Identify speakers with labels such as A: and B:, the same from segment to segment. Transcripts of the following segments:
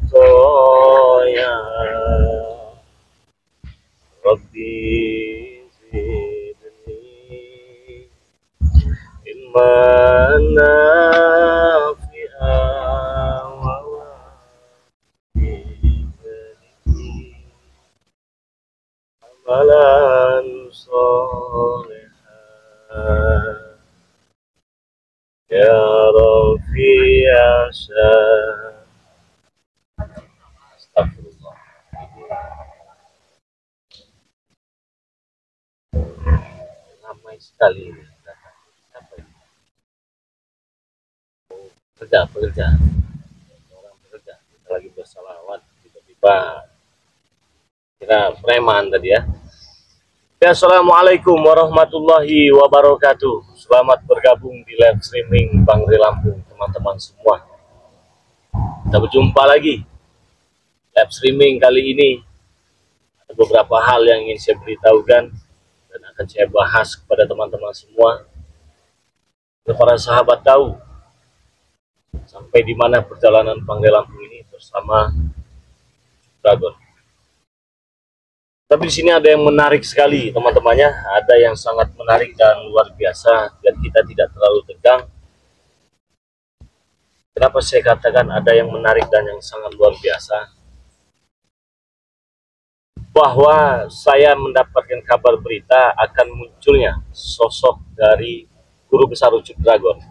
A: الخطايا ربي زدني علما نافعا ووافقني عملا صالحا يا ربي عشان Astagfirullah. Ramai sekali ini. Apa ini? Pekerja. Orang bekerja. Kita lagi bersalawat, tiba-tiba kira preman tadi ya. Assalamualaikum warahmatullahi wabarakatuh. Selamat bergabung di live streaming Bang Ri Lampung, teman-teman semua. Kita berjumpa lagi. Live streaming kali ini ada beberapa hal yang ingin saya beritahukan dan akan saya bahas kepada teman-teman semua, agar para sahabat tahu sampai di mana perjalanan Bang Ri Lampung ini bersama Dragon. Tapi di sini ada yang menarik sekali teman-temannya, ada yang sangat menarik dan luar biasa dan kita tidak terlalu tegang. Kenapa saya katakan ada yang menarik dan yang sangat luar biasa? Bahwa saya mendapatkan kabar berita akan munculnya sosok dari Guru Besar Ucup Dragon.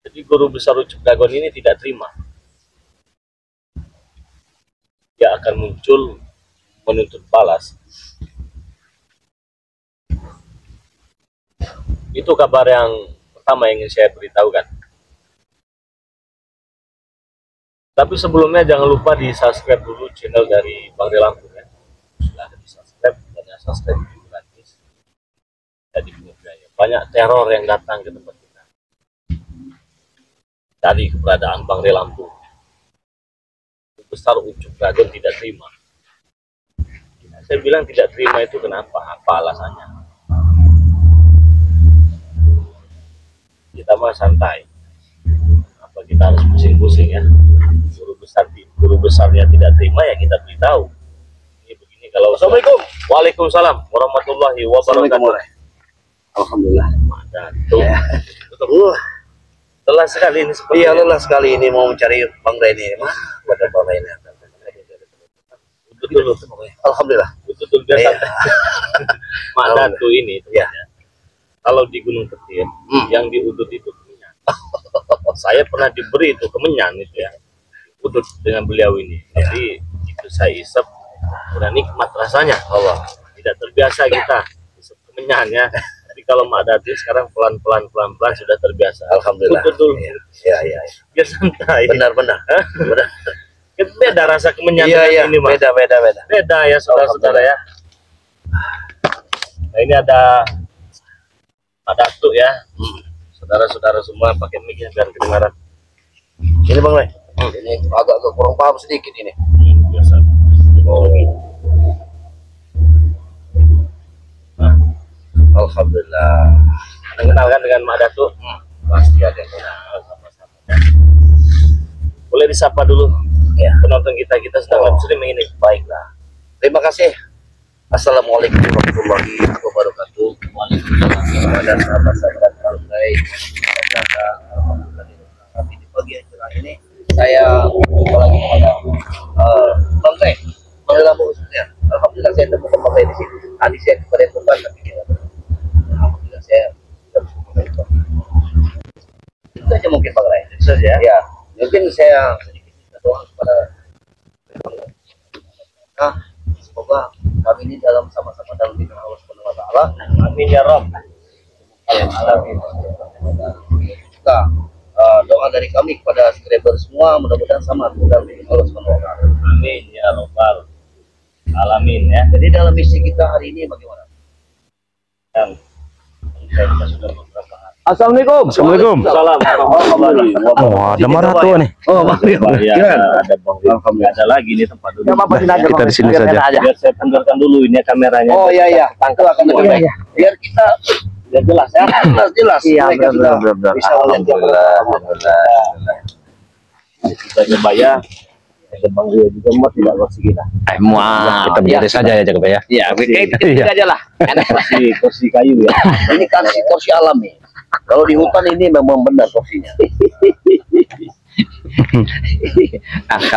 A: Jadi Guru Besar Ucup Dragon ini tidak terima. Dia akan muncul menuntut balas. Itu kabar yang pertama yang ingin saya beritahukan. Tapi sebelumnya jangan lupa di subscribe dulu channel dari Bang Ri Lampung ya. Silahkan di subscribe, karena subscribe itu gratis. Jadi banyak teror yang datang ke tempat kita dari keberadaan Bang Ri Lampung. Besar Ucup Dragon tidak terima. Saya bilang tidak terima itu kenapa? Apa alasannya? Kita mah santai. Apa kita harus pusing-pusing ya? Guru besarnya tidak terima ya kita beritahu. Ini begini kalau. Assalamualaikum. Waalaikumsalam warahmatullahi wabarakatuh.
B: Alhamdulillah.
A: Ya. Lelah sekali ini seperti.
B: Iya, lelah sekali ini mau mencari Bang Rai ini. Pada Bang Rai ini.
A: Betul.
B: Alhamdulillah.
A: Betul biasa. Mak Datu ini ya. Kalau di Gunung Ketir yang diudut itu kemenyan. Saya pernah diberi itu kemenyan itu ya. Udut dengan beliau ini. Jadi itu saya isep, udah nikmat rasanya. Allah, tidak terbiasa kita isep kemenyannya. Jadi kalau Mak Datu sekarang pelan-pelan sudah terbiasa.
B: Alhamdulillah.
A: Betul.
B: Ya.
A: Biar santai.
B: Benar.
A: Beda rasa kemenyan ini Mas. Beda ya saudara-saudara ya. Nah ini ada Mak Datu ya. Saudara-saudara semua pakai mic biar kedengaran.
B: Ini Bang Rai. Ini agak kurang paham sedikit ini.
A: Biasa. Nah,
B: alhamdulillah.
A: Anda kenalkan dengan Mak Datu?
B: Pasti ada yang kenal
A: sama-sama. Boleh disapa dulu
B: ya
A: penonton kita sedang live streaming ini.
B: Baiklah. Terima kasih. Assalamualaikum warahmatullahi wabarakatuh. Waalaikumsalam. Kepada sahabat-sahabat Bang Rai, alhamdulillah di pagi cerah ini saya berjumpa lagi kepada Bang Rai. Alhamdulillah saya temukan Bang Rai di sini. Tadi saya kebetulan tapi kita alhamdulillah saya berjumpa. Itu saja mungkin Bang Rai. Itu saja. Ya, mungkin saya sedikit doa kepada semoga kami ini dalam sama-sama dalam bidang Allah Subhanahu wa taala.
A: Amin ya Rabb.
B: Alamin. Juga doa dari kami kepada subscriber semua mudah-mudahan sama dalam bidang Allah Subhanahu wa taala.
A: Amin ya Rabbal alamin ya.
B: Jadi dalam misi kita hari ini bagaimana?
A: Yang saya sudah beberapa hari.
C: Assalamualaikum.
A: Assalamualaikum.
C: Oh, ada marah tuh nih.
B: Oh,
A: ya, ada Bang. Alhamdulillah ada lagi nih tempat duduk.
C: Kita di sini saja.
A: Biar saya tanggalkan dulu ini kameranya.
B: Oh iya, tangkal akan lebih baik. Biar kita
A: Sudah jelas ya.
B: Jelas.
C: Iya,
B: Mereka sudah
C: benar.
B: bisa melihat yang
C: Alhamdulillah.
A: Kita coba ya. Ada Bang Rio juga mah tidak bersih kita.
C: Kita biarin saja ya Jaga ya.
B: Iya,
C: Iya.
B: aja lah. Enak.
A: Kursi kayu ya.
B: Ini kan kursi alami. Kalau di hutan ini memang benar kursinya.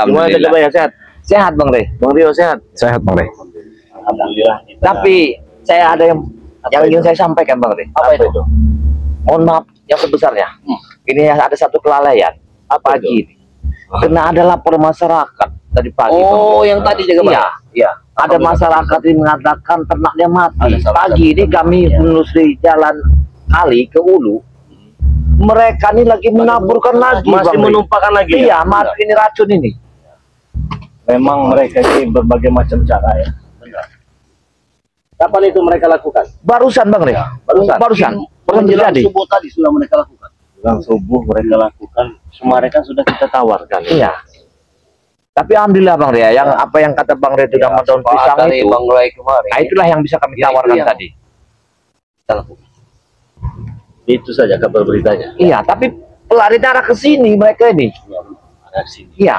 A: Gimana Jaga ya, sehat?
B: Sehat Bang Rey.
A: Bang Rio sehat?
C: Sehat Bang Rey.
A: Alhamdulillah.
B: Tapi saya ada yang ingin saya sampaikan Bang Rey.
A: Apa itu?
B: Mohon maaf yang sebesarnya. Ini ada satu kelalaian.
A: Apa
B: Pagi
A: itu?
B: ini. Karena ada lapor masyarakat tadi pagi.
A: Oh, yang tadi Jaga Bang?
B: Iya.
A: Iya.
B: Ada masyarakat yang mengatakan ternaknya mati.
A: Ada salah
B: Pagi
A: satu
B: ini kami
A: ya.
B: menelusuri jalan kali ke Ulu. Mereka ini lagi menaburkan lagi.
A: Masih
B: Bang Rey.
A: menumpahkan lagi.
B: Iya,
A: ya?
B: mati ini racun ini.
A: Memang mereka ini berbagai macam cara ya. Benar. Kapan itu mereka lakukan?
B: Barusan Bang Rey. Barusan. Baru
A: Menjelang
B: terjadi.
A: subuh tadi sudah mereka lakukan. Menjelang subuh mereka lakukan. Kemarin kan sudah kita tawarkan.
B: Iya. Tapi alhamdulillah Bang Rey, yang apa yang kata Bang Rey itu
A: Ya,
B: daun pisang itu.
A: Bang Ray kemarin.
B: Nah, itulah yang bisa kami
A: Ya, itu
B: tawarkan
A: yang-
B: tadi.
A: Kita lakukan. Itu saja kabar beritanya.
B: Iya, tapi pelari arah ke sini mereka ini.
A: Ada sini.
B: Iya.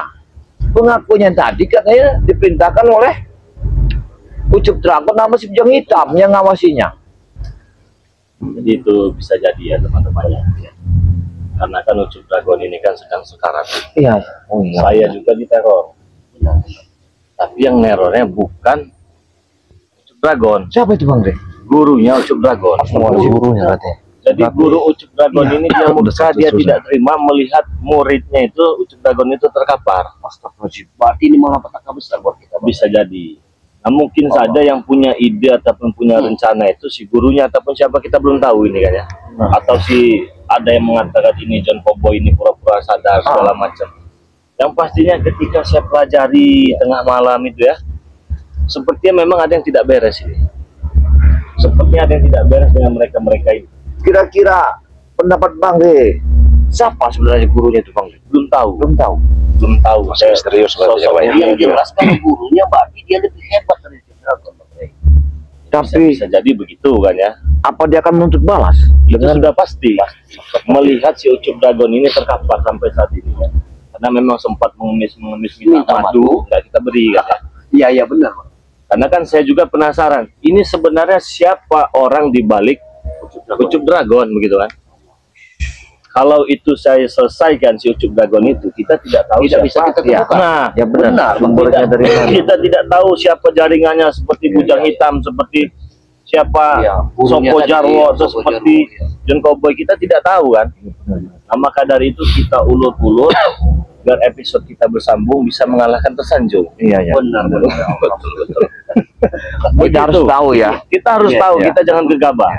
B: Pengakunya tadi katanya diperintahkan oleh Ucup Dragon nama si Bujang Hitam yang ngawasinya.
A: Jadi itu bisa jadi ya teman-teman ya. Karena kan Ucup Dragon ini kan sedang sekarat.
B: Iya. Oh iya.
A: Saya juga diteror. Tapi yang nerornya bukan Ucup Dragon,
B: Siapa itu Bang Rey?
A: gurunya Ucup Dragon.
C: Gurunya katanya.
A: Jadi guru Ucup Dragon ini dia murka, dia
C: Susah.
A: tidak terima melihat muridnya itu Ucup Dragon itu terkapar.
B: Astagfirullahaladzim. Berarti ini malah petaka besar buat kita. Bang.
A: Bisa jadi. Nah, mungkin saja yang punya ide ataupun punya rencana itu si gurunya ataupun siapa kita belum tahu ini kan ya. Atau si ada yang mengatakan ini John Cowboy ini pura-pura sadar segala macam. Yang pastinya ketika saya pelajari tengah malam itu ya, sepertinya memang ada yang tidak beres ini. Sepertinya ada yang tidak beres dengan mereka-mereka ini.
B: Kira-kira pendapat Bang Rey, siapa sebenarnya gurunya itu Bang Rey?
A: Belum tahu.
B: Belum tahu.
A: Belum tahu.
C: Masih misterius kalau
A: sosok
C: Jawa ya.
A: yang jelas kan gurunya berarti dia lebih hebat dari Ucup Dragon.
B: Tapi
A: Bisa jadi begitu kan ya.
B: apa dia akan menuntut balas?
A: Itu sudah pasti. Melihat si Ucup Dragon ini terkapar sampai saat ini ya. Karena memang sempat mengemis minta madu, nggak kita beri kan ya.
B: Iya, iya benar. Bang.
A: Karena kan saya juga penasaran, ini sebenarnya siapa orang di balik Ucup Dragon begitu kan? Kalau itu saya selesaikan si Ucup Dragon itu, kita tidak tahu
B: Tidak
A: siapa.
B: bisa kita
A: Ya,
B: temukan.
A: nah,
B: Ya benar. Sumbernya
A: kita,
B: dari mana?
A: kita tidak tahu siapa jaringannya seperti Bujang Hitam, seperti siapa
B: Iya, gurunya
A: Sopo
B: tadi,
A: Jarwo, atau
B: Sopo
A: seperti
B: Jarwo, ya.
A: John Cowboy, kita tidak tahu kan? Nah, maka dari itu kita ulur-ulur agar episode kita bersambung bisa mengalahkan tersanjung.
B: Iya, iya.
A: Benar. Betul.
B: Kita harus tahu ya.
A: Kita harus
B: Iya,
A: tahu,
B: iya.
A: kita jangan gegabah.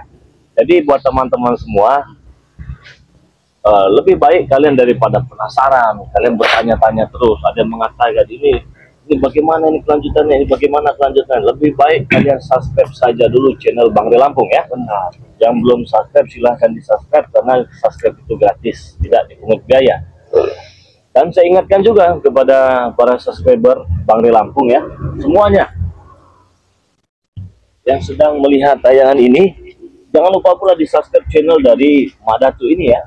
A: Jadi buat teman-teman semua, lebih baik kalian daripada penasaran, kalian bertanya-tanya terus. Ada yang mengatakan ini bagaimana ini kelanjutannya, ini bagaimana kelanjutannya. Lebih baik kalian subscribe saja dulu channel Bang Rey Lampung ya. Benar. Yang belum subscribe silahkan di subscribe karena subscribe itu gratis, tidak dipungut biaya. Dan saya ingatkan juga kepada para subscriber Bang Rey Lampung ya, semuanya yang sedang melihat tayangan ini, jangan lupa pula di subscribe channel dari Mak Datu ini ya,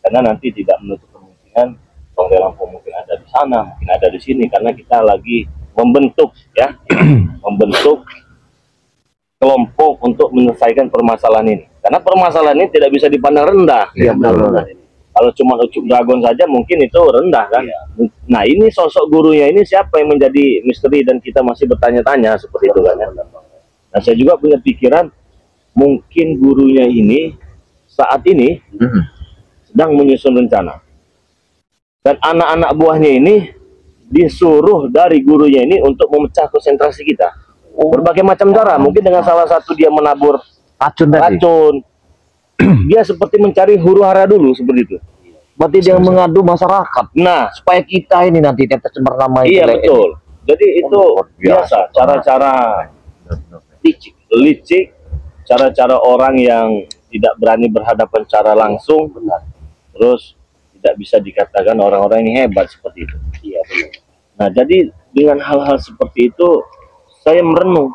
A: karena nanti tidak menutup kemungkinan Bang Rey Lampung mungkin ada di sana, mungkin ada di sini, karena kita lagi membentuk ya, membentuk kelompok untuk menyelesaikan permasalahan ini. Karena permasalahan ini tidak bisa dipandang rendah.
B: Iya, benar.
A: Kalau cuma Ucup Dragon saja mungkin itu rendah kan. Nah, ini sosok gurunya ini siapa yang menjadi misteri dan kita masih bertanya-tanya seperti itu kan ya. Nah, saya juga punya pikiran mungkin gurunya ini saat ini sedang menyusun rencana. Dan anak-anak buahnya ini disuruh dari gurunya ini untuk memecah konsentrasi kita. Berbagai macam cara, mungkin dengan salah satu dia menabur
B: Racun tadi.
A: racun. Dia seperti mencari huru hara dulu seperti itu.
B: Berarti dia mengadu masyarakat
A: Nah,
B: supaya kita ini nanti yang tercemar nama
A: iya
B: jelek ini.
A: betul. Jadi itu
B: luar biasa.
A: biasa cara-cara licik, cara-cara orang yang tidak berani berhadapan secara langsung, terus tidak bisa dikatakan orang-orang yang hebat seperti itu. Iya benar. Nah, jadi dengan hal-hal seperti itu saya merenung,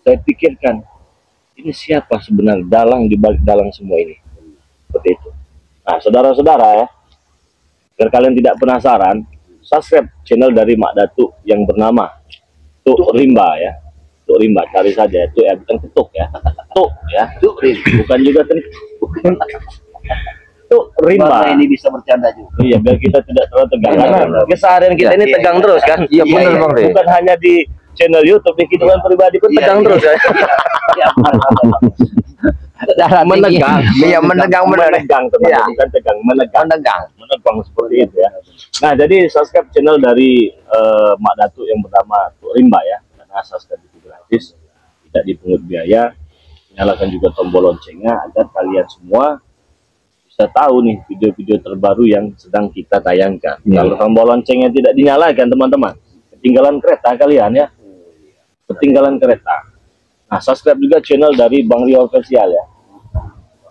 A: saya pikirkan ini siapa sebenarnya dalang di balik dalang semua ini. Seperti itu. Nah, saudara-saudara ya, biar kalian tidak penasaran, subscribe channel dari Mak Datuk yang bernama Tuk Rimba ya. Tuk Rimba, cari saja. Tuk ya, bukan ketuk ya. Tuk ya. Tuk Rimba. Bukan juga Tuk Rimba.
B: Ini bisa bercanda juga.
A: Iya, biar kita tidak terlalu tegang. Karena keseharian kita ini tegang terus kan.
C: Iya, benar Bang Rey.
A: Bukan hanya di channel YouTube, di kehidupan pribadi pun tegang terus ya. Menegang.
C: Iya, menegang benar.
A: Menegang, teman,
C: Iya.
A: bukan tegang, menegang.
C: Menegang
A: Seperti itu ya. Nah, jadi subscribe channel dari Mak Datuk yang bernama Tuk Rimba ya. Karena subscribe itu gratis, tidak dipungut biaya. Nyalakan juga tombol loncengnya agar kalian semua bisa tahu nih video-video terbaru yang sedang kita tayangkan. Kalau tombol loncengnya tidak dinyalakan, teman-teman, ketinggalan kereta kalian ya. Ketinggalan kereta. Nah, subscribe juga channel dari Bang Rio Official ya.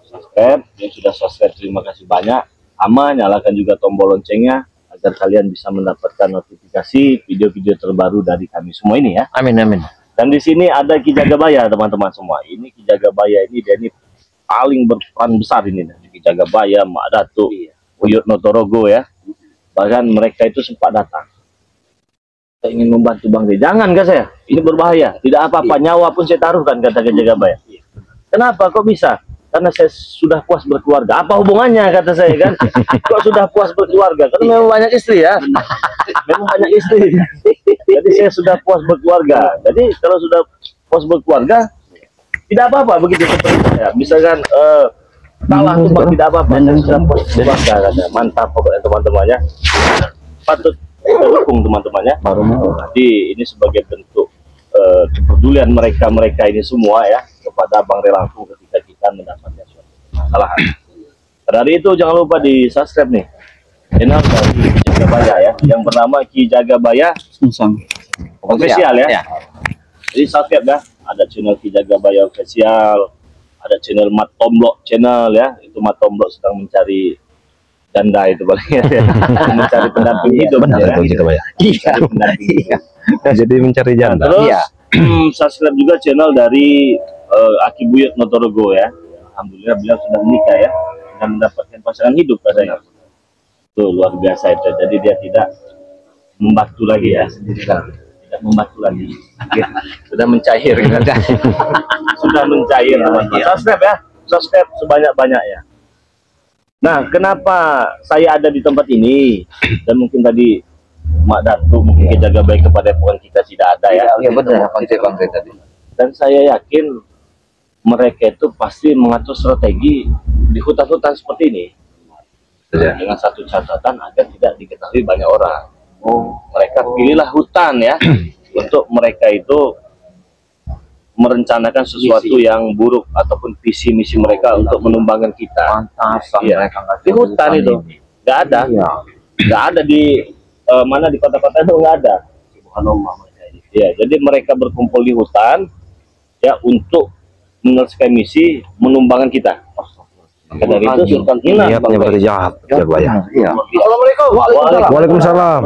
A: Subscribe, yang sudah subscribe terima kasih banyak. Sama, nyalakan juga tombol loncengnya agar kalian bisa mendapatkan notifikasi video-video terbaru dari kami semua ini ya.
C: Amin, amin.
A: Dan di sini ada Ki Jagabaya, teman-teman semua. Ini Ki Jagabaya ini dia ini paling berperan besar ini. Ki Jagabaya, Mak Datuk, Buyut Notorogo ya. Bahkan mereka itu sempat datang. Saya ingin membantu Bang Rey. Jangan kata saya, ini berbahaya. Tidak apa-apa, nyawa pun saya taruhkan, kata Ki Jagabaya. Kenapa? Kok bisa? Karena saya sudah puas berkeluarga. Apa hubungannya, kata saya kan? Kok sudah puas berkeluarga? Karena memang banyak istri ya. Memang banyak istri. Jadi saya sudah puas berkeluarga. Jadi kalau sudah puas berkeluarga, tidak apa-apa begitu seperti saya. Misalkan kalah tuh Bang, tidak apa-apa. Saya sudah puas berkeluarga, kata. Mantap pokoknya teman-temannya. Patut kita dukung teman-temannya. Jadi ini sebagai bentuk kepedulian mereka ini semua ya kepada Bang Rey langsung ketika kita mendapatkan suatu masalah. Dari itu jangan lupa di subscribe nih channel dari Ki Jagabaya ya, yang bernama Ki Jagabaya Official ya. Jadi subscribe ya, ada channel Ki Jagabaya Official, ada channel Mat Tomblok channel ya, itu Mat Tomblok sedang mencari janda itu paling ya, mencari pendamping hidup ya.
C: Iya. Jadi mencari janda.
A: Terus subscribe juga channel dari Aki Buyut Notorogo ya. Alhamdulillah beliau sudah menikah ya, sudah mendapatkan pasangan hidup katanya. Tuh luar biasa itu. Jadi dia tidak membatu lagi ya, tidak membatu lagi. Sudah mencair. Sudah mencair teman-teman. Subscribe ya, subscribe sebanyak-banyaknya. Nah, kenapa saya ada di tempat ini dan mungkin tadi Mak Datuk mungkin jaga baik kepada pohon kita tidak ada ya.
C: Iya benar, konsep tadi.
A: Dan saya yakin mereka itu pasti mengatur strategi di hutan-hutan seperti ini. Dengan satu catatan agar tidak diketahui banyak orang. Mereka pilihlah hutan ya untuk mereka itu merencanakan sesuatu yang buruk ataupun visi misi mereka untuk menumbangkan kita. Ya. Di hutan itu nggak ada, nggak ada di mana di kota-kota itu nggak ada. Ya, jadi mereka berkumpul di hutan ya untuk menyelesaikan misi menumbangkan kita. Maka dari itu Sultan Ina
C: Niatnya berarti jahat, Jagabaya. Iya.
B: Assalamualaikum.
C: Waalaikumsalam.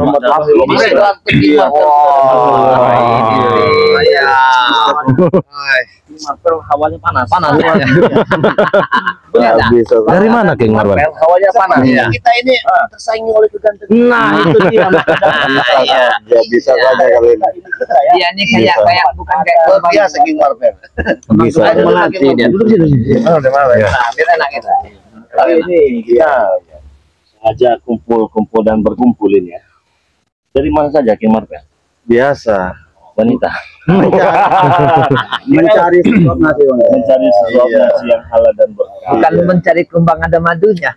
A: Hawanya panas.
C: Dari mana King Marwan?
A: Hawanya panas.
B: Kita ini tersaingi oleh kegantengan.
A: Nah, itu dia.
B: Ya bisa saja kalau ini.
D: Dia ini kayak bukan kayak
B: Luar biasa King Marvel.
C: Bisa.
D: melati dia.
A: Duduk situ.
D: Biar enak kita.
A: Kali ini kita sengaja kumpul-kumpul dan berkumpul ini ya. Dari mana saja King Marvel?
B: Biasa.
A: Wanita.
B: Mencari sesuatu nasi.
A: Mencari sesuatu nasi yang halal dan berkah.
D: Bukan mencari kumbang ada madunya.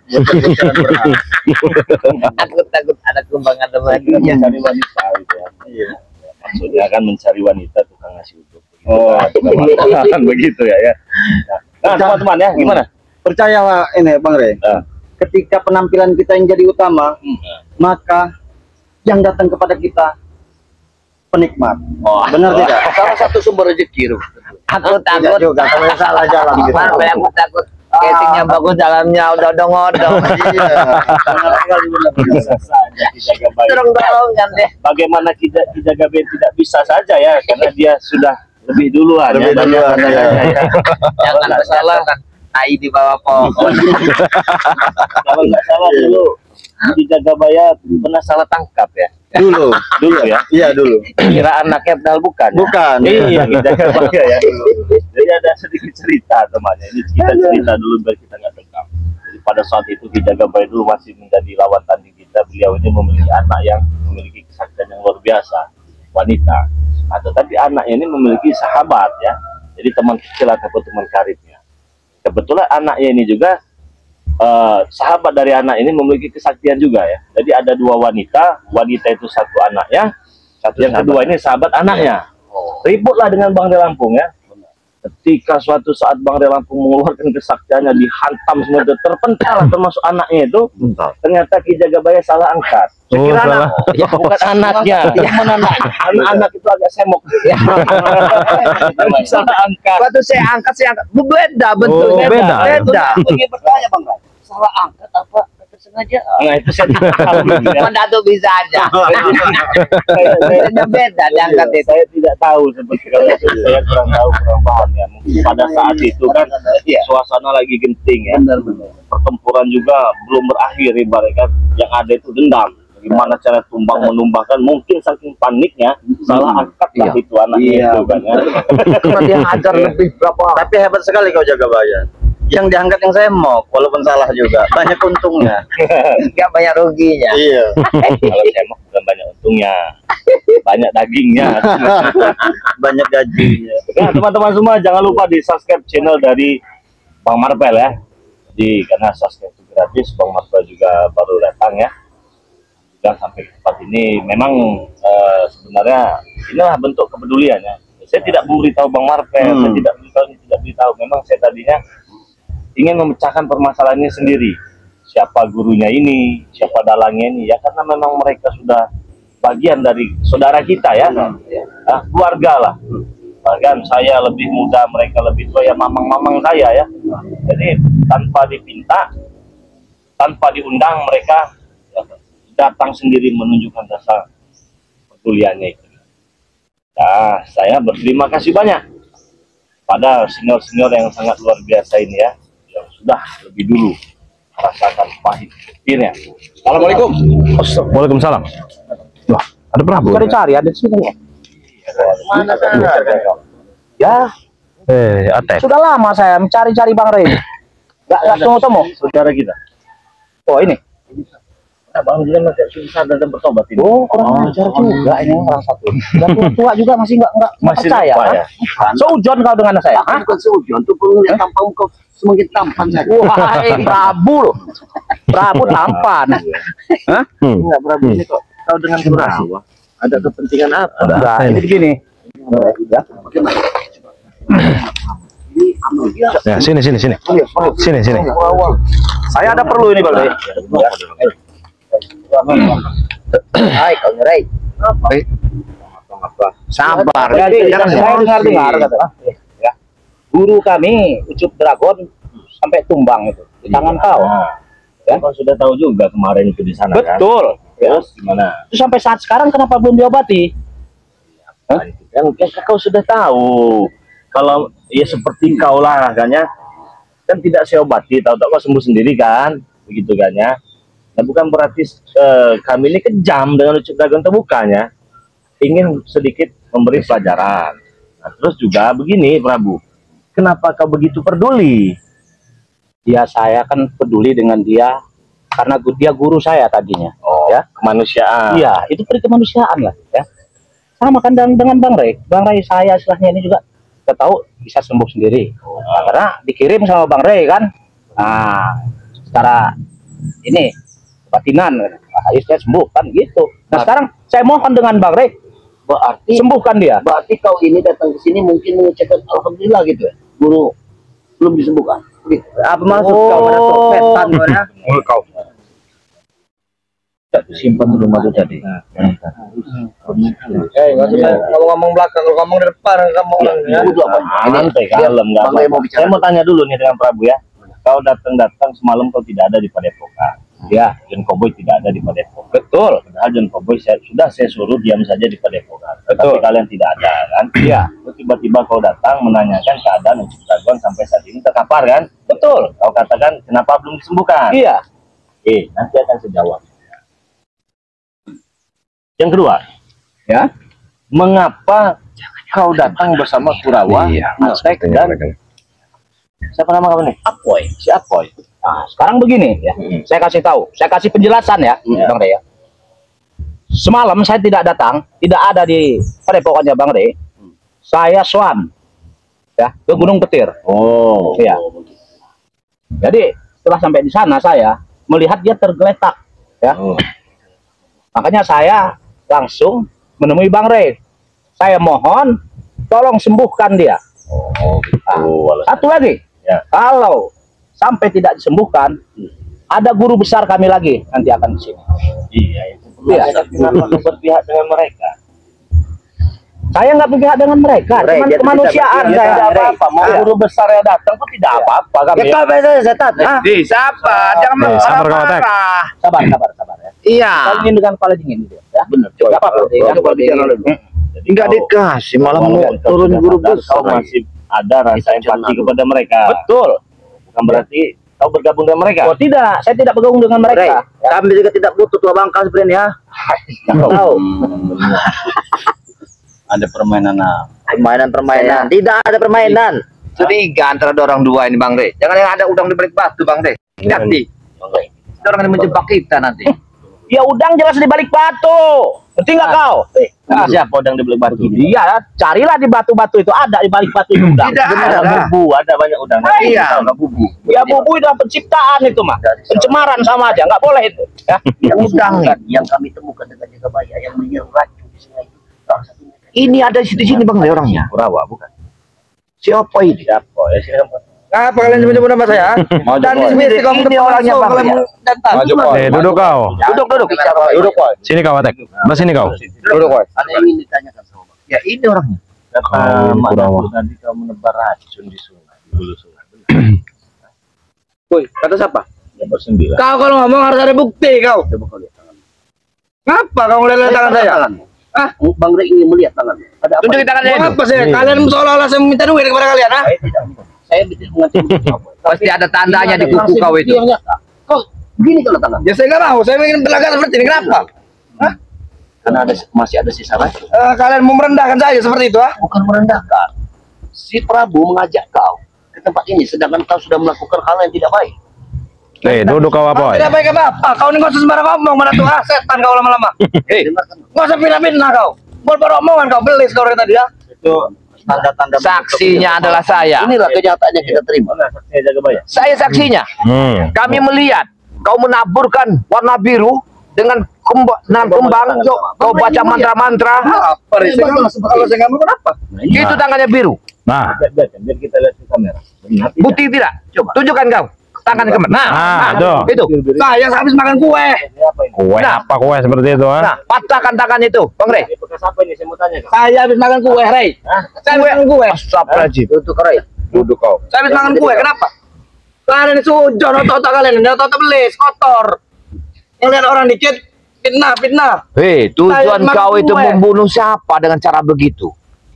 D: Aku takut ada kumbang ada madunya.
A: Mencari wanita gitu ya. Iya. Maksudnya kan mencari wanita tukang ngasih uduk. Kan begitu ya ya. Nah, teman-teman ya, gimana?
B: Percayalah ini Bang Rey. Ketika penampilan kita yang jadi utama, maka yang datang kepada kita penikmat. Benar tidak? Salah satu sumber rezeki.
D: Aku takut
B: juga kalau salah jalan gitu.
D: Aku takut casingnya bagus, dalamnya udah ngodong.
A: Bisa saja dijaga baik.
D: Tolong kan deh.
A: Bagaimana kita Jagabaya tidak bisa saja ya, karena dia sudah lebih duluan
B: Lebih
A: ya.
B: duluan,
A: Banyak
B: ya.
A: katanya.
D: Jangan salah tai di bawah pohon.
A: Kalau nggak salah dulu di Jagabaya pernah salah tangkap ya.
B: Dulu.
A: Dulu ya.
B: Iya dulu.
A: Kira anaknya padahal bukan. Ya?
B: Bukan.
A: Iya, di Jagabaya ya dulu. Jadi ada sedikit cerita temannya. Ini kita cerita dulu biar kita nggak tegang. Jadi pada saat itu di Jagabaya dulu masih menjadi lawan tanding kita. Beliau ini memiliki anak yang memiliki kesaktian yang luar biasa, wanita. Nah, tetapi anaknya ini memiliki sahabat ya. Jadi teman kecil ataupun teman karibnya. Kebetulan anaknya ini juga sahabat dari anak ini memiliki kesaktian juga ya. Jadi ada dua wanita itu satu anaknya, yang kedua ini sahabat anaknya. Ributlah dengan Bang De Lampung ya. Ketika suatu saat Bang De Lampung mengeluarkan kesaktiannya, dihantam semua, terpental termasuk anaknya itu. Ternyata Ki Jagabaya salah angkat. Sekira anak, ya, bukan anaknya. Yang mana anak itu agak semok. Salah angkat.
D: Waktu saya angkat beda bentuknya.
C: Oh, beda.
D: Beda.
B: Ini bertanya Bang Rai, salah angkat apa sengaja?
A: Nah itu saya tidak tahu. Ya.
D: Mana tuh bisa aja. Beda diangkat itu.
A: Saya tidak tahu seperti kalau itu saya kurang tahu, kurang paham ya. Mungkin pada saat itu kan suasana lagi genting ya. Pertempuran juga belum berakhir ibaratnya, yang ada itu dendam. Gimana cara tumbang menumbangkan, mungkin saking paniknya salah angkat lah itu anaknya itu kan ya.
D: Kalau dia hajar lebih berapa?
B: Tapi hebat sekali kau Jagabaya. Yang diangkat yang semok, walaupun salah juga banyak untungnya.
D: Enggak banyak ruginya.
B: Iya.
A: Kalau semok bukan banyak untungnya, banyak dagingnya.
B: Banyak gajinya.
A: Nah teman-teman semua jangan lupa di subscribe channel dari Bang Marvel ya. Jadi karena subscribe itu gratis, Bang Marvel juga baru datang ya. Dan sampai ke tempat ini memang sebenarnya inilah bentuk kepedulian ya. Saya tidak memberitahu Bang Marvel, saya tidak beritahu. Memang saya tadinya ingin memecahkan permasalahannya sendiri. Siapa gurunya ini, siapa dalangnya ini ya, karena memang mereka sudah bagian dari saudara kita ya, keluarga lah. Bahkan saya lebih muda, mereka lebih tua ya, mamang-mamang saya ya. Jadi tanpa dipinta, tanpa diundang, mereka datang sendiri menunjukkan rasa peduliannya itu. Nah, saya berterima kasih banyak pada senior-senior yang sangat luar biasa ini ya, yang sudah lebih dulu merasakan pahit petirnya. Assalamualaikum.
C: Waalaikumsalam. Wah, ada Prabu.
D: Cari cari ada di sini.
A: Mana ada?
D: Ya,
C: Atep.
D: sudah lama saya mencari-cari Bang Rey. Enggak temu-temu.
A: Saudara kita.
D: Oh, ini.
A: Nah, Bang Jilan masih susah dan bertobat ini.
D: Oh, kurang ajar juga ini orang satu. Sudah tua juga masih enggak
A: Masih
D: percaya.
A: lupa ya?
D: Seujon kau dengan saya.
B: Aku bukan seujon, tuh perlu lihat tampang kau semakin tampan saja.
D: Wah, Prabu loh. Prabu tampan. Hah?
A: Enggak Prabu ini kok. Kau dengan durasi. Ada kepentingan apa?
D: Enggak, ini begini.
C: Ya, sini. Sini.
D: Saya ada perlu ini, Bang Rey. Hai, kau Rey. Sabar. Jadi jangan saya dengar kata. Ya. Guru kami Ucup Dragon sampai tumbang itu di tangan kau.
A: Ya, kau sudah tahu juga kemarin itu di sana kan?
D: Betul.
A: Terus gimana?
D: Itu sampai saat sekarang kenapa belum diobati?
A: Kan kau sudah tahu. Kalau ya seperti kau lah kan ya. Kan tidak saya obati, tahu-tahu kau sembuh sendiri kan? Begitu kan ya. Nah, bukan berarti kami ini kejam dengan Ucup Dragon, terbukanya. Ingin sedikit memberi pelajaran. Nah, terus juga begini Prabu. Kenapa kau begitu peduli?
D: Ya saya kan peduli dengan dia karena dia guru saya tadinya.
A: Oh, ya, kemanusiaan.
D: Iya, itu peri kemanusiaan lah ya. Sama kan dengan Bang Rey. Bang Rey saya istilahnya ini juga kita tahu bisa sembuh sendiri. Nah, karena dikirim sama Bang Rey kan. Nah, secara ini batinan akhirnya saya sembuh kan gitu. Nah, sekarang saya mohon dengan Bang Rey
B: Berarti
D: sembuhkan dia.
B: berarti kau ini datang ke sini mungkin mengucapkan alhamdulillah gitu ya. Guru belum disembuhkan. Gitu.
D: Apa maksud kau pada setan ya?
A: Kau simpan di rumah itu tadi.
D: Ngomong belakang, kalau ngomong di depan kamu
B: Ya, itu apa?
A: Santai, kalem, nggak
B: Bang Rey
A: apa-apa.
B: mau bicara.
A: Saya mau tanya dulu nih dengan Prabu ya. Kau datang-datang semalam kau tidak ada di Padepokan.
D: Ya,
A: John Cowboy tidak ada di Padepokan.
D: betul.
A: Padahal John Cowboy sudah saya suruh diam saja di Padepokan. Tapi
D: Betul.
A: kalian tidak ada kan?
D: Iya,
A: Tiba-tiba kau datang menanyakan keadaan Ucup Dagon sampai saat ini terkapar kan?
D: betul.
A: Kau katakan kenapa belum disembuhkan?
D: Iya.
A: Nanti akan saya jawab. Yang kedua,
D: Ya.
A: mengapa kau datang bersama Kurawa,
C: Iya.
A: Atek, dan siapa nama kamu nih?
D: Apoy.
A: Si Apoy.
D: Nah, sekarang begini ya. Saya kasih tahu, saya kasih penjelasan ya, Bang Rey ya. Semalam saya tidak datang, tidak ada di Padepokannya Bang Rey. Saya swan ya ke Gunung Petir.
A: Oh,
D: Iya. Jadi setelah sampai di sana saya melihat dia tergeletak ya.
A: Oh.
D: Makanya saya langsung menemui Bang Rey. Saya mohon tolong sembuhkan dia.
A: Oh, gitu.
D: Satu lagi,
A: Ya.
D: kalau sampai tidak disembuhkan, ada guru besar kami lagi nanti akan di sini.
A: Iya, itu
D: Iya.
A: kenapa kau berpihak dengan mereka?
D: Saya nggak berpihak dengan mereka,
B: Rey,
D: cuman
B: dia
D: kemanusiaan
B: tidak
D: saya.
A: Tidak apa-apa, mau guru besar ya datang pun tidak apa-apa kami.
B: Ya kau biasa setan. Hah?
E: Di siapa? Jangan
C: sabar kau, Tek.
E: marah-marah.
D: Sabar ya.
E: Iya.
D: Kalau ingin dengan kepala dingin gitu ya.
A: Benar.
D: Nggak apa-apa.
B: Coba
D: Kepala
B: bicara
D: dingin.
B: dulu.
A: Jadi
E: Enggak
A: kau-
E: dikasih, malah mau
A: walaupun kau
E: turun
A: sudah
E: guru
A: sadar,
E: besar.
A: kau masih ada rasa empati kepada mereka.
D: Betul.
A: Bukan berarti kau bergabung dengan mereka.
D: Oh tidak, saya tidak bergabung dengan
B: Rey,
D: mereka. Ya.
B: kami juga tidak butuh tua bangka seperti ini ya.
D: Tahu.
A: Ada permainan
B: Permainan. Tidak ada permainan.
E: Curiga antara orang dua ini Bang Rey. Jangan yang ada udang di balik batu Bang Rey. Hati. Orang yang menjebak kita nanti.
D: Ya udang jelas di balik batu. Ngerti nggak kau?
A: siapa udang di balik batu?
D: Iya, carilah di batu-batu itu ada di balik batu itu udang.
E: Tidak
A: Ada
E: ada.
A: bubu, ada banyak udang.
E: Iya.
A: Ada bubu.
D: Ya bubu itu penciptaan itu mah. Pencemaran sama aja, nggak boleh itu. Ya.
B: Yang udang yang kami temukan dekat Jagabaya yang menyerang racun di sungai itu. Salah satunya.
E: Ini ada di sini Bang Rey orangnya.
A: Kurawa bukan?
E: Siapa ini?
A: Siapa? Ya sini
E: Apa kalian sebut nama saya? Dan di sini kamu ini orangnya Bang Rey.
C: Duduk kau.
E: Duduk.
B: Duduk, Pak.
C: Sini kau, Atek. Belah sini kau.
E: Duduk.
B: Ada yang ingin ditanyakan sama Bang.
E: Ya ini orangnya.
A: Kata
C: Oh,
A: Mak
C: Kurawa.
A: Datuk tadi kau menebar racun di sungai, di hulu sungai.
E: Woi, kata siapa?
A: Ya bersembilan.
E: Kau kalau ngomong harus ada bukti kau.
B: Coba kau lihat tangan.
E: Ngapa kau ngeliat tangan saya?
B: Ah, Bang Rey ingin melihat tangan. Ada apa?
E: Tunjukin tangan saya itu. Apa sih? Kalian seolah-olah saya meminta duit kepada kalian, ha?
B: Saya tidak mengerti apa.
E: Pasti ada tandanya di kuku kau itu.
B: Kok begini kalau tangan?
E: Ya saya nggak mau, saya ingin berlagak seperti ini. Kenapa?
B: Karena masih ada sisa racun.
E: Kalian mau merendahkan saya seperti itu, ha?
B: Bukan merendahkan. Si Prabu mengajak kau ke tempat ini, sedangkan kau sudah melakukan hal yang tidak baik.
C: Duduk kau apa?
E: Tidak baik apa? Kau ini nggak usah sembarang ngomong, mana tuh, ha? Setan kau lama-lama.
B: Dengarkan
E: Nggak usah pindah-pindah kau. Baru omongan kau belis kau dari tadi, ya?
A: Itu tanda-tanda
E: Saksinya adalah saya.
B: Inilah kenyataan yang kita terima.
A: Mana saksinya Jagabaya?
E: Saya saksinya. Kami melihat kau menaburkan warna biru dengan kembang. Kau baca mantra-mantra.
B: Apa
E: Kalau saya nggak mau kenapa? Itu tangannya biru.
C: Nah,
A: Biar kita lihat di kamera. Benar tidak?
E: Bukti tidak?
B: Coba.
E: Tunjukkan kau. Tangan kemana?
C: Ah,
E: Itu. Saya habis makan kue.
A: Ini apa ini?
C: kue
E: Nah.
C: apa kue seperti itu, ha?
E: Nah, patahkan tangan itu, Bang Rey.
A: Ini bekas apa ini? Saya mau tanya kau.
E: Saya habis makan kue, Rey. Saya habis makan kue.
C: Astagfirullahaladzim.
B: Untuk Rey.
C: Duduk kau.
E: Saya habis makan kue. Kenapa? Kalian ini sujon otot-otot kalian. Ini otot belis, kotor. Ngeliat orang dikit, fitnah.
F: Hei, tujuan
E: Saya makan
F: kau itu
E: kue.
F: membunuh siapa dengan cara begitu?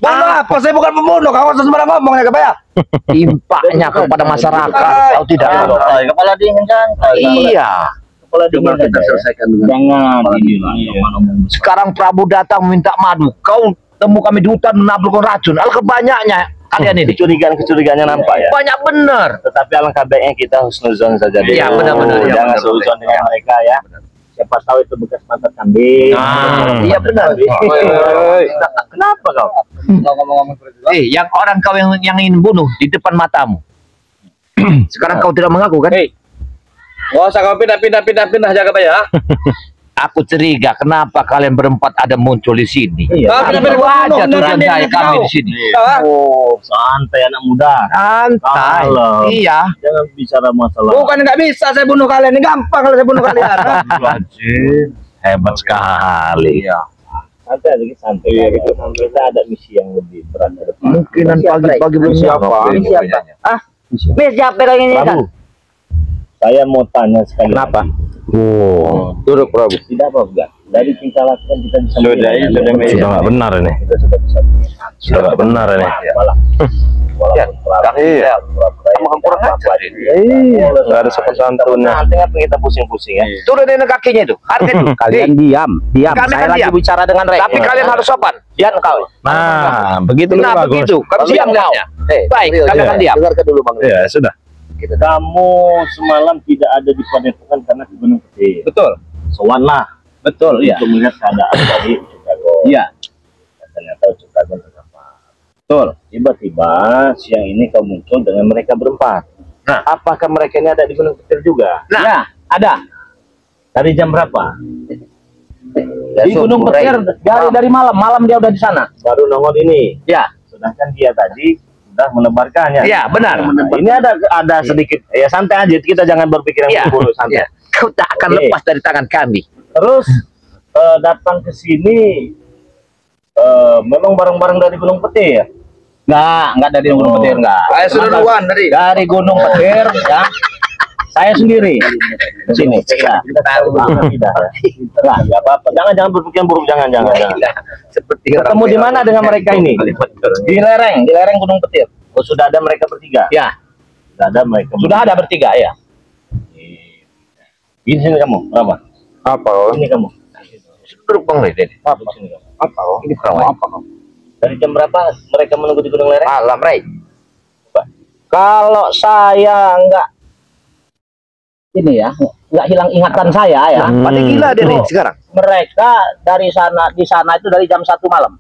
E: Bunuh apa? Saya bukan pembunuh. Kau harus sembarang ngomong ya, Kepaya.
F: Impaknya kepada masyarakat. Kau tidak tahu.
B: Kepala dingin kan?
F: Iya.
B: Kepala dingin kita selesaikan dengan
A: Jangan ini lah.
F: Sekarang Prabu datang meminta madu. Kau temu kami di hutan menaburkan racun. Alangkah banyaknya kalian ini.
A: Kecurigaan-kecurigaannya nampak ya.
F: Banyak benar.
A: Tetapi alangkah baiknya kita husnuzon saja dulu.
F: Iya, benar-benar. Iya,
A: Jangan
F: benar,
A: seuzon
F: benar.
A: dengan mereka ya. Siapa tahu itu bekas pantat kambing.
F: Iya, benar.
A: Kenapa kau?
F: Yang orang kau yang ingin bunuh di depan matamu. Sekarang kau tidak mengaku kan?
E: Nggak usah kau pindah aja, Kepaya.
F: Aku curiga kenapa kalian berempat ada muncul di sini.
A: Iya.
E: Kau pindah-pindah
F: Itu aja
E: ngomong,
F: tujuan
E: nanti
F: saya
E: dia
F: kami
E: tahu.
F: di sini.
A: Oh, santai anak muda.
F: Santai.
A: Kalem.
F: Iya.
A: Jangan bicara masalah.
E: Bukan nggak bisa saya bunuh kalian. Ini gampang kalau saya bunuh kalian.
C: Astagfirullahaladzim. Hebat sekali.
A: Santai aja, santai. Kita ada misi yang lebih berat ke depan.
F: Mungkinan pagi-pagi belum siapa.
B: Ini siapa? Ah, ini siapa yang ini kan?
A: Saya mau tanya sekali
C: Kenapa?
A: lagi.
C: Oh,
B: Duduk Prabu.
A: Tidak apa enggak? Dari tingkah laku kan kita bisa
C: sudah
A: menilai.
C: sudah nggak benar ini.
A: Kita sudah bisa menilai.
C: Sudah nggak benar ini.
A: Walaupun
C: Iya.
A: kamu kurang ajar
C: Iya, nggak ada sopan santunnya.
A: Nanti kan kita pusing-pusing ya.
F: Turunin kakinya itu. Harga itu.
D: Kalian diam.
F: Kami
D: Saya
F: kan
D: lagi
F: diam.
D: bicara dengan Rey.
F: Tapi kalian harus sopan.
D: Diam kau.
C: Nah, begitu lebih
F: Nah,
C: bagus.
F: begitu. Kami
D: Diam
F: diam
D: kau.
F: lihatnya. Baik,
B: Iya,
F: kami
B: iya.
F: akan diam.
B: Dengarkan dulu Bang.
C: Ya sudah.
A: Kamu semalam tidak ada di Padepokan karena ke Gunung Putih.
D: Betul.
A: Sowanlah
D: Betul, iya.
A: untuk melihat keadaan dari Chicago.
D: Iya.
A: Ternyata Chicago terkapar.
D: Betul.
A: Tiba-tiba siang ini kau muncul dengan mereka berempat.
F: Nah.
A: Apakah mereka ini ada di Gunung Petir juga?
F: Nah.
D: Ya, ada.
A: Dari jam berapa?
D: Di Gunung Petir dari malam dia udah di sana.
A: Baru nongol ini.
D: Ya.
A: Sedangkan dia tadi sudah menebarkannya.
F: Iya, benar.
A: Nah, ini ada sedikit. Ya santai aja. Kita jangan berpikir yang
F: Iya.
A: buruk. Santai.
F: Iya. Kau tak akan
A: Oke.
F: lepas dari tangan kami.
A: Terus datang ke sini memang bareng-bareng dari Gunung Petir.
D: Enggak dari Gunung Petir enggak.
F: Saya sudah duluan tadi.
D: Dari Gunung Petir ya. Saya sendiri ke sini. Ya.
A: Tidak. Lah, enggak apa-apa. Jangan berpikir buruk, jangan.
F: Seperti
A: Ketemu di mana dengan mereka ini?
D: Di lereng Gunung Petir.
A: Oh, sudah ada mereka bertiga.
D: Ya,
A: Sudah ada mereka.
D: sudah ada bertiga ya.
A: Ini sini kamu, berapa?
B: Apa?
A: Ini kamu.
F: Duduk Bang Rey.
A: Apa? Sini kamu.
B: Apa?
F: Ini perawan.
B: Apa?
A: Dari jam berapa mereka menunggu di Gunung Lereng?
F: Malam Rey.
D: Kalau saya enggak ini ya, enggak hilang ingatan saya ya.
F: Pada gila dia nih sekarang.
D: Mereka di sana itu dari jam 1 malam.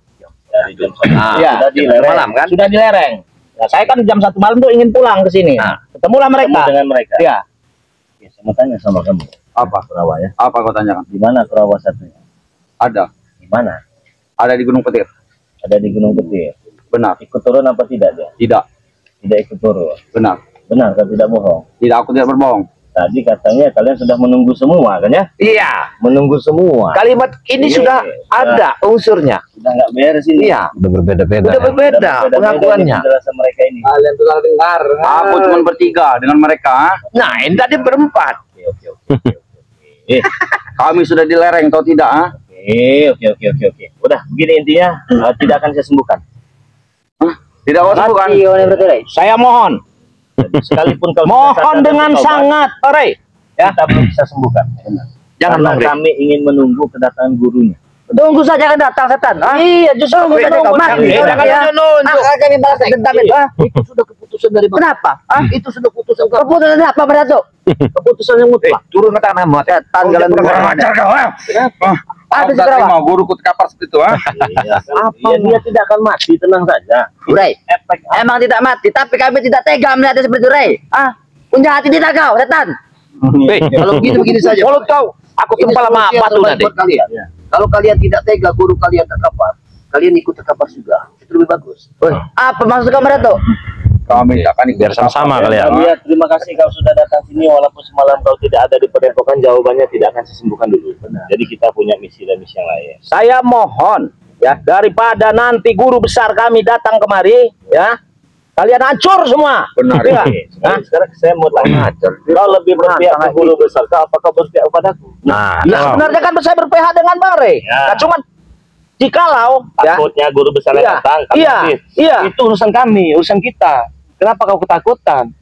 A: Dari jam 1.
D: Ya,
A: sudah di
F: jam
A: lereng.
F: malam kan?
D: Sudah di lereng. Nah, saya kan jam 1 malam tuh ingin pulang ke sini.
F: Nah.
D: Ketemulah
A: Ketemu
D: mereka.
A: dengan mereka.
D: Ya.
A: Oke, saya mau tanya sama kamu.
B: Apa?
A: Kurawa ya.
B: Apa kau tanyakan?
A: Di mana Kurawa satunya?
B: Ada.
A: Di mana?
B: Ada di Gunung Petir.
A: Ada di Gunung Petir.
B: Benar.
A: Ikut turun apa tidak dia?
B: Tidak.
A: Tidak ikut turun.
B: Benar.
A: Benar kan, tidak bohong.
B: Tidak, aku tidak berbohong.
A: Tadi katanya kalian sudah menunggu semua kan ya?
F: Iya.
A: Menunggu semua.
F: Kalimat ini
A: Iya.
F: sudah ada unsurnya.
A: Sudah nggak beres ini.
F: Iya.
C: Udah berbeda-beda.
F: Udah
C: ya.
F: berbeda pengakuannya.
A: Penjelasan mereka ini.
B: Kalian telah dengar. Aku cuma bertiga dengan mereka.
F: Nah, ini tadi berempat.
A: Oke.
B: Kami sudah di lereng, atau tidak?
A: Oke. Udah, begini intinya tidak akan saya sembuhkan.
B: Tidak kau sembuhkan.
D: Saya mohon,
A: Sekalipun kalau
D: mohon dengan sangat, Rey.
A: kita belum bisa sembuhkan.
F: Jangan
A: Karena
F: Bang Rey.
A: kami ingin menunggu kedatangan gurunya.
D: Tunggu saja kan datang setan. Iya, justru tunggu saja kau mati.
F: Jangan nunjuk.
D: Kami balas dendam itu.
B: Itu sudah keputusan dari
D: Kenapa?
B: Itu sudah keputusan.
D: Keputusan apa berarti?
A: Keputusan yang mutlak.
F: Turun ke tanah muat.
D: Setan kalian berdua.
B: Aku
D: Ada
B: tidak
D: seberapa?
B: terima guruku terkapar seperti itu.
A: Iya, dia tidak akan mati, tenang saja.
D: Rey,
A: Efek
D: emang tidak mati, tapi kami tidak tega melihatnya seperti itu, Rey. Punya hati tidak kau, setan.
B: Kalau begini saja.
F: Kalau kau, aku
B: Ini
F: tumpah lama
B: solusi yang
F: batu
B: terbaik
F: nanti.
B: buat kalian. Kalau kalian tidak tega guru kalian terkapar, kalian ikut terkapar juga. Itu lebih bagus.
D: Apa maksud kau berarti?
B: Kami akan ikut
C: Biar sama-sama kalian.
A: Lihat, terima kasih kau sudah datang sini walaupun semalam kau tidak ada di Padepokan, jawabannya tidak akan saya sembuhkan dulu. Jadi kita punya misi dan misi yang lain.
D: Saya mohon, ya, daripada nanti guru besar kami datang kemari, ya, kalian hancur semua.
B: Benar.
D: Iya.
A: Sekarang saya mau tanya, kau lebih berpihak ke guru besar, kau apakah berpihak kepadaku?
C: Nah,
D: Ya, sebenarnya kan saya berpihak dengan Bang Rey.
A: Ya.
D: Nah, cuman jikalau, ya,
A: Takutnya guru besar yang
D: Iya,
A: datang, kami
D: iya,
A: habis.
D: iya.
A: Itu urusan kami, urusan kita. Kenapa kau ketakutan?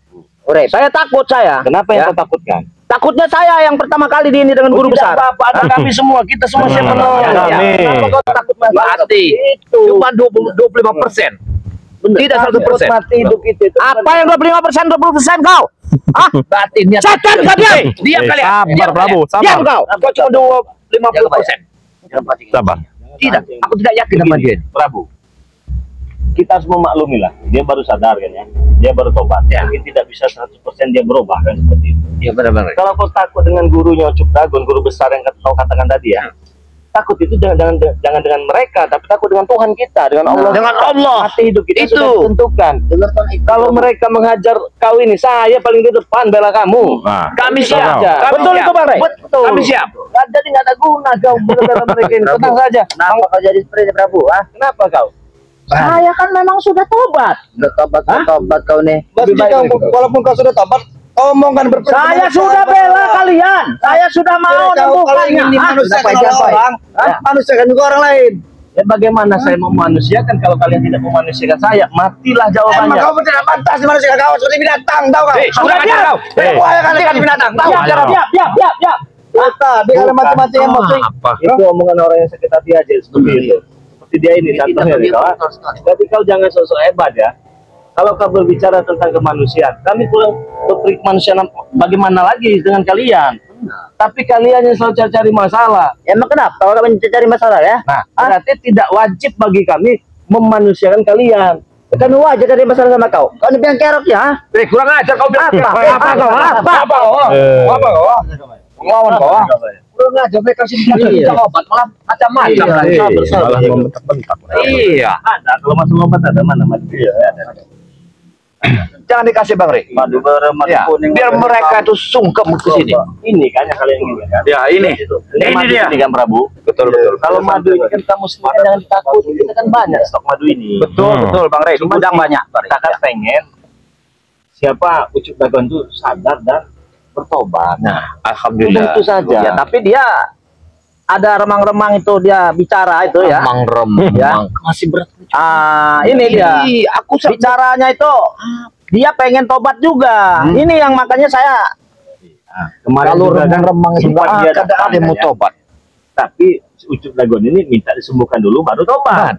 D: Rey, saya takut saya.
A: Kenapa yang
D: Ya.
A: kau takutkan?
D: Takutnya saya yang pertama kali di ini dengan guru besar.
A: Apa ada kami semua, kita semua siap menolong.
C: Ya, kami.
A: Kenapa kau takut mati?
F: Mati.
A: Itu.
F: Cuma 25%. Tidak 100%.
A: Mati hidup itu.
D: Apa yang 25%, 20% kau?
F: Batinnya.
D: Setan kau diam.
F: Diam kalian.
C: sabar Prabu,
D: Diam
C: sabar.
D: kau.
F: Kau cuma 50%.
C: Sabar.
F: Tidak, aku tidak yakin sama dia.
A: Prabu, kita harus memaklumi lah. Dia baru sadar kan ya. Dia baru tobat. Mungkin tidak bisa 100% dia berubah kan seperti itu.
F: Iya benar Bang Rey.
A: Kalau kau takut dengan gurunya Ucup Dagon, guru besar yang kau katakan tadi ya. Takut itu jangan dengan mereka, tapi takut dengan Tuhan kita, dengan Allah.
F: Dengan Allah.
A: Mati hidup kita
F: Itu.
A: sudah ditentukan. Kalau mereka menghajar kau ini, saya paling di depan bela kamu.
C: Nah,
F: Kami
C: betul,
F: siap.
C: Bang.
F: Kami
D: Betul
F: siap.
D: itu, Bang Rey.
A: Betul.
F: Kami siap.
A: Jadi nggak ada guna kau bela mereka ini. Tenang saja.
D: Kenapa kau jadi seperti ini, Prabu?
A: Kenapa kau?
D: Saya kan memang sudah tobat.
B: Udah tobat kau nih.
A: Lebih baik
B: walaupun kau sudah tobat, Omongan
D: Saya sudah bela kalian. Saya sudah mau
B: Kalau
D: membukannya.
B: dimanusiakan oleh orang, manusiakan juga orang lain.
A: Ya bagaimana saya memanusiakan kalau kalian tidak memanusiakan saya? Matilah
B: Emang
A: jawabannya.
B: kamu tidak pantas dimanusiakan kau seperti binatang, tahu kau?
D: Sudah diam.
B: Buaya kan seperti binatang, tahu?
D: Diam.
B: Kita dengan mati-mati emosi.
A: Itu omongan orang yang sakit hati aja seperti itu. Seperti dia ini contohnya nih, kawan. Jadi kau jangan sosok hebat ya. Kalau kau berbicara tentang kemanusiaan, kami kurang berpikir kemanusiaan bagaimana lagi dengan kalian. Tapi kalian yang selalu cari masalah.
D: Emang kenapa? Kalau kalian cari masalah ya?
A: Nah, berarti tidak wajib bagi kami memanusiakan kalian.
D: Kan wajar cari masalah sama kau. Kau bilang kerok ya?
E: Kurang ajar kau bilang
D: Apa kau?
E: Ngelawan kau. Kurang ajar mereka sini kita obat malah macam-macam.
C: Malah membentak-bentak.
E: Iya.
A: Ada kalau masalah obat ada mana mati ya.
E: Jangan dikasih Bang Rey.
B: Madu merah, madu
E: Ya,
B: kuning.
E: biar mereka itu sungkem ke sini.
A: Ini kan yang kalian inginkan.
E: Ya, ini.
A: Ini
E: Ini dia.
A: Ini kan Prabu.
E: Betul.
A: Kalau madu ini kan kamu sendiri jangan takut. Kita kan banyak stok madu ini.
E: Betul Bang Rey.
A: Cuma
E: Gudang banyak.
A: Kita kan pengen siapa Ucup Dagon itu sadar dan bertobat.
E: Nah, alhamdulillah.
A: Udah itu saja.
D: Ya, tapi dia ada remang-remang itu dia bicara itu ya.
E: Remang-remang.
D: Ya.
A: Masih berat.
D: Ini dia.
E: Aku
D: Bicaranya itu dia pengen tobat juga. Ini yang makanya saya
A: Kemarin
D: kalau
A: juga kan
D: remang-remang itu
A: sempat dia
E: ada
A: datang,
E: yang mau
A: ya.
E: tobat.
A: Tapi Ucup Dagon ini minta disembuhkan dulu baru tobat.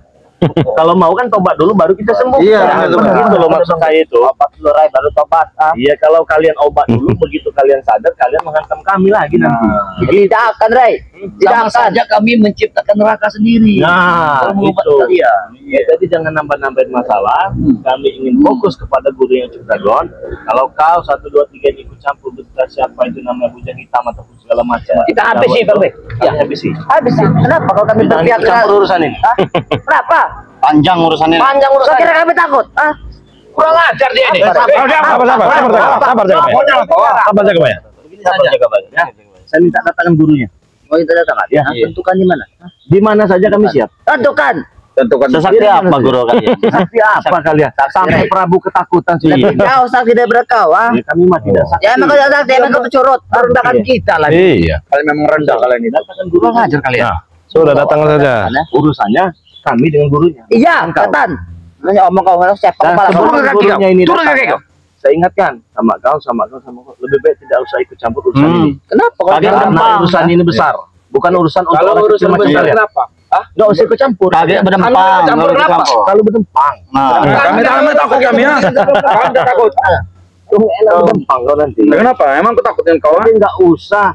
A: Kalau mau kan tobat dulu baru kita sembuh.
B: Iya,
A: begitu loh maksud saya itu.
D: obat dulu Ray, baru tobat.
A: Iya, kalau kalian obat dulu begitu kalian sadar kalian menghantam kami lagi nanti.
D: Tidak akan Ray. Tidak
F: Sama
D: akan.
F: saja kami menciptakan neraka sendiri.
A: Nah,
F: Kalau mengobat
A: itu.
F: kalian.
A: Ya, jadi jangan nambah-nambahin masalah. Kami ingin fokus kepada guru yang Ucup Dagon. Kalau kau 1, 2, 3 ikut campur berita siapa itu namanya bujang hitam ataupun segala macam.
D: Kita habisi, Bang Rey.
A: Ya, habisi.
D: Habis. Kenapa kalau kami
A: Jangan
D: berpihak
A: ikut campur urusan ini.
D: Hah? Kenapa?
B: Panjang urusannya.
D: Panjang urusan. Kira kami takut? Hah?
E: Kurang ajar dia ini.
C: Sabar jaga ya.
A: Begini saja. Ya. Saya minta katakan gurunya.
D: Oh, itu datang.
A: Ya.
D: Tentukan di mana?
A: Di mana saja kami siap.
D: Tentukan.
B: Tentukan
A: Sesakti apa guru kalian? Sesakti apa kalian? Sampai Prabu ketakutan sudah.
D: Kau sakti dari berkau, ah.
A: Ya, kami mah tidak sakti.
D: Ya emang kau tidak sakti, emang kau curut.
E: Rendahkan kita lagi.
C: Iya.
B: kalian memang rendah kalian ini.
A: Katakan guru
E: Kurang ajar kalian.
C: Nah, sudah datang saja.
A: urusannya kami dengan gurunya.
D: Iya, Katan. Nanya omong kau nggak siapa
A: Nah,
D: kepala.
A: sebelum
E: turun ke kaki
A: gurunya
E: kau.
A: ini
E: Turun ke
A: datang,
E: kaki
A: ya,
E: kau.
A: saya ingatkan sama kau. Lebih baik tidak usah ikut campur urusan ini.
D: Kenapa kau
A: Karena
D: berdempang?
A: urusan ini besar. Bukan urusan untuk orang kecil macam kalian.
B: kenapa?
A: Nggak usah ikut campur.
D: Kagak berdempang.
A: Campur kenapa? Kalau berdempang.
B: Kami takut kami ya. Kami tidak takut.
A: Enak berdempang kau nanti.
B: Kenapa? Emang aku takut dengan kau?
A: Tapi nggak usah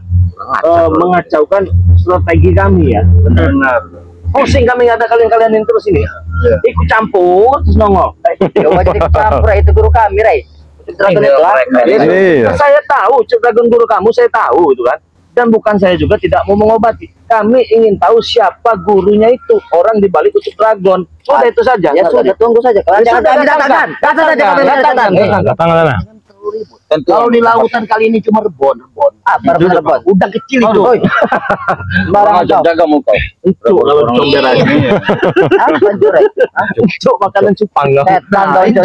A: mengacaukan strategi kami ya.
B: Benar.
A: Pusing kami nggak ada kalian ini terus ini. Ikut campur terus nongol.
D: Kau jadi campur itu guru kami, Ray.
C: Iya.
A: Saya tahu Ucup Dagon guru kamu, saya tahu itu kan. Dan bukan saya juga tidak mau mengobati. Kami ingin tahu siapa gurunya itu, orang di balik Ucup Dagon. Sudah itu saja.
D: Ya sudah, tunggu saja. Kalau jangan kami datangkan. Datang saja kami datangkan.
C: Datang sana.
F: Kalau di lautan kali ini cuma rebon.
D: Apa rebon?
F: Udang kecil itu.
D: Barang kau.
B: Jaga muka.
A: Ucup lawan comber aja.
D: Apa Ray?
A: Ucup makanan cupang loh.
D: Setan kau itu.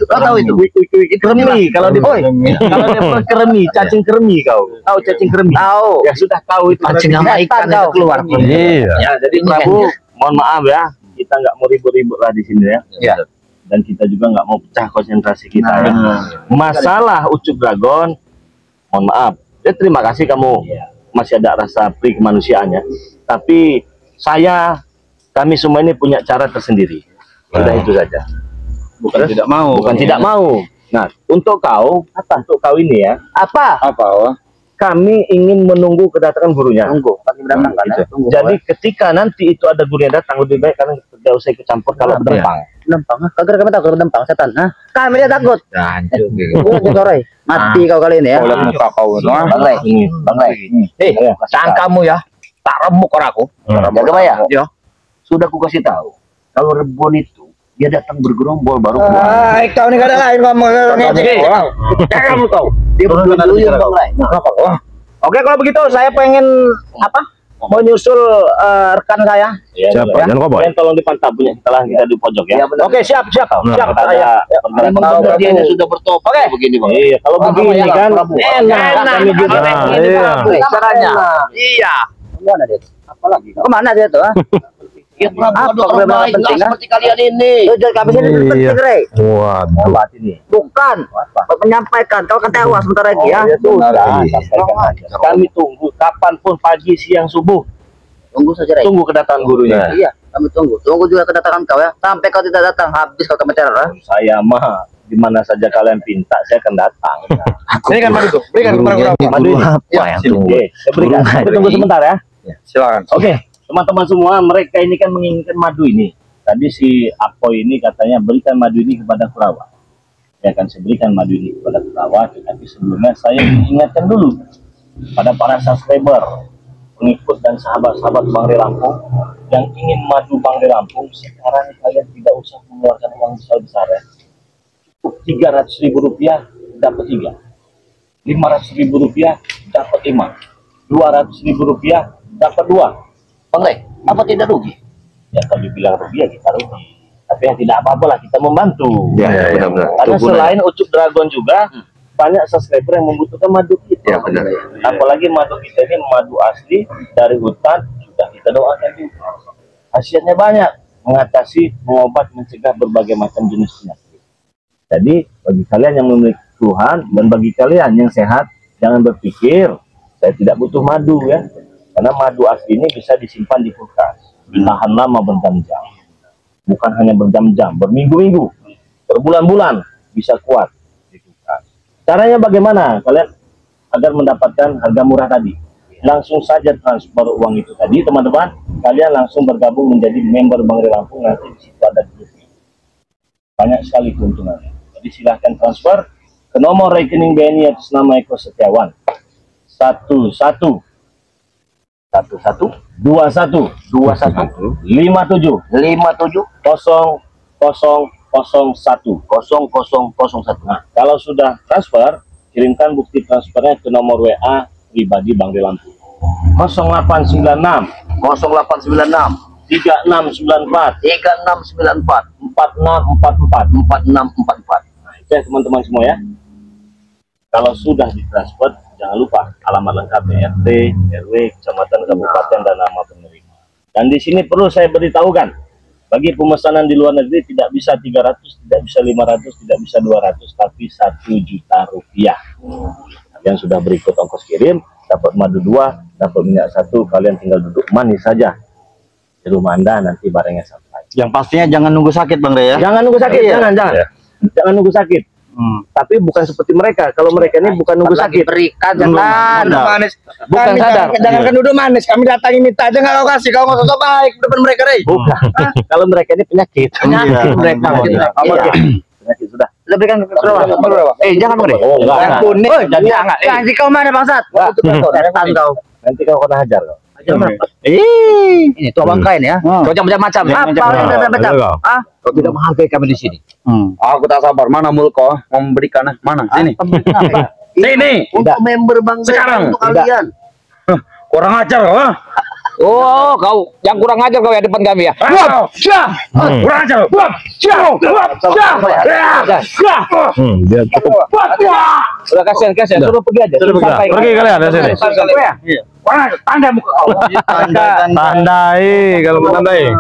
A: Kau tahu itu? Keremi kalau di kalau dia keremi, cacing keremi kau. Tahu cacing keremi?
D: Tahu.
A: Ya sudah tahu itu.
F: Cacing sama ikan
D: Setan kau.
F: itu keluar.
C: Iya.
A: Ya, jadi Prabu, mohon maaf ya, kita nggak mau ribut-ribut lah di sini ya.
E: Ya.
A: Dan kita juga nggak mau pecah konsentrasi kita ya. Masalah Ucup Dagon, mohon maaf. Ya, terima kasih kamu masih ada rasa pri kemanusiaannya. Tapi kami semua ini punya cara tersendiri. Sudah itu saja.
B: Bukan tidak mau.
A: Bukan tidak mau. Nah, untuk kau, untuk kau ini ya,
D: Apa?
B: Apa?
A: kami ingin menunggu kedatangan gurunya.
D: Tunggu, kami datangkan ya. Tunggu.
A: Jadi ketika nanti itu ada guru yang datang, lebih baik kalian tidak usah ikut campur kalau berdempang.
D: berdempang. Kagak kami takut berdempang setan. Hah? Kami tidak takut.
E: Hancur
D: Gua juga Ray. Mati kau kali ini ya.
B: Kau lihat muka kau itu.
D: Bang Ray. Bang Ray.
E: Tangan kamu ya. Tak remuk orang aku.
D: Jaga Maya.
E: Ya.
F: Sudah aku kasih tahu. Kalau rebon itu dia datang bergerombol baru keluar.
B: Ah, kau ini gak ada lain ngomong.
E: Jangan kamu tahu.
F: Dia berdua-dua Bang Ray.
E: Oke, kalau begitu saya pengen apa?
D: mau nyusul rekan saya.
C: Siapa? Jangan kau boy.
A: Kalian tolong dipantau punya kita lah, kita di pojok ya.
D: Oke, siap.
A: Kita ada
B: Memang benar dia ini sudah bertobat.
D: Oke.
B: Begini bang.
A: Iya, kalau begini kan enak kami juga.
C: Iya.
D: Caranya.
F: Iya.
D: Kemana dia? Apalagi? Kemana dia tuh?
B: Ya Prabu
D: Apa
B: ada orang
D: problema
B: baik
D: penting,
B: nggak
D: ah?
B: seperti kalian ini.
D: Kami sini penting,
C: Iya.
D: Rey.
C: Waduh.
A: ini.
D: Bukan. Menyampaikan. Kau kan tewas sebentar lagi ya.
A: Sudah, sampaikan aja. Kami tunggu kapanpun pagi, siang, subuh.
B: Tunggu saja Rey.
A: Tunggu kedatangan gurunya.
B: Iya, kami tunggu. Tunggu juga kedatangan kau ya. Sampai kau tidak datang, habis kau kami teror. Ya?
A: Saya mah di mana saja kalian pinta, saya akan datang.
E: Berikan madu tuh. Berikan kepada guru.
A: Madu ini.
C: Apa yang tunggu?
A: Oke, saya berikan. Tapi tunggu sebentar ya.
E: Silakan.
A: Oke, teman-teman semua, mereka ini kan menginginkan madu ini. Tadi si Apoy ini katanya berikan madu ini kepada Kurawa. Saya akan berikan madu ini kepada Kurawa, tapi sebelumnya saya ingatkan dulu pada para subscriber, pengikut dan sahabat-sahabat Bang Rey Lampung yang ingin madu Bang Rey Lampung. Sekarang kalian tidak usah mengeluarkan uang besar-besar ya. Cukup Rp300.000 dapat 3, Rp500.000 dapat 5, Rp200.000 dapat 2.
B: Bang Rey, apa tidak rugi?
A: Ya kalau dibilang rugi ya kita rugi, tapi ya tidak apa-apa lah, kita membantu.
C: Ya, benar-benar.
A: Karena selain Ucup Dragon juga banyak subscriber yang membutuhkan madu kita.
C: Ya, benar.
A: Apalagi madu kita ini madu asli dari hutan, sudah kita doakan juga. Khasiatnya banyak, mengatasi, mengobat, mencegah berbagai macam jenis penyakit. Jadi bagi kalian yang memiliki keluhan dan bagi kalian yang sehat, jangan berpikir saya tidak butuh madu ya. Karena madu asli ini bisa disimpan di kulkas, tahan lama berjam-jam. Bukan hanya berjam-jam, berminggu-minggu, berbulan-bulan bisa kuat di kulkas. Caranya bagaimana kalian agar mendapatkan harga murah tadi? Langsung saja transfer uang itu tadi, teman-teman. Kalian langsung bergabung menjadi member Bang Rey Lampung, nanti di situ ada grupnya. Banyak sekali keuntungannya. Jadi silahkan transfer ke nomor rekening BNI atas nama Eko Setiawan 1121 57 Nah, kalau sudah transfer, kirimkan bukti transfernya ke nomor WA pribadi Bang Rey Lampung 0896 3694 4644. Nah, itu ya teman-teman semua ya. Kalau sudah ditransfer, jangan lupa alamat lengkapnya RT, RW, kecamatan, kabupaten, dan nama penerima. Dan di sini perlu saya beritahukan, bagi pemesanan di luar negeri tidak bisa 300, tidak bisa 500, tidak bisa 200, tapi Rp1.000.000. Kalian sudah berikut ongkos kirim, dapat madu 2, dapat minyak 1, kalian tinggal duduk manis saja di rumah Anda, nanti barangnya sampai.
E: Yang pastinya jangan nunggu sakit Bang Rey ya.
A: Jangan nunggu sakit, jangan. Jangan nunggu sakit. Tapi bukan seperti mereka. Kalau mereka ini bukan nunggu sakit.
D: Berikan jangan.
E: Manis.
A: Bukan sadar.
E: Jangan kan duduk manis. Kami datangi minta aja nggak kau kasih. Kau nggak sosok baik depan mereka Rey.
A: Bukan. Kalau mereka ini penyakit. Mereka. Penyakit sudah.
D: Lo berikan ke Kurawa.
E: Jangan Bang Rey.
A: Oh, enggak.
E: Jangan.
D: Nanti kau mana bangsat? Setan kau.
A: Nanti kau kena hajar kau.
D: Ini tuh bangkai ini ya.
E: Kau jangan macam-macam ya.
D: Apa yang macam? Ah,
F: Kau tidak menghargai kami di sini.
E: Aku tak sabar. Mana Mulko memberikan? Mana? Sini. Sini.
B: Untuk member Bang Rey,
E: Sekarang.
B: untuk kalian.
E: Kurang ajar kau.
F: Oh, kau yang kurang ajar kau ya depan kami ya.
E: Kurang ajar.
C: Dia cukup.
A: Udah kasihan. Suruh pergi aja.
C: Sudah pergi kalian dari sini.
E: Tanda muka kau.
C: Tandai kalau menandai.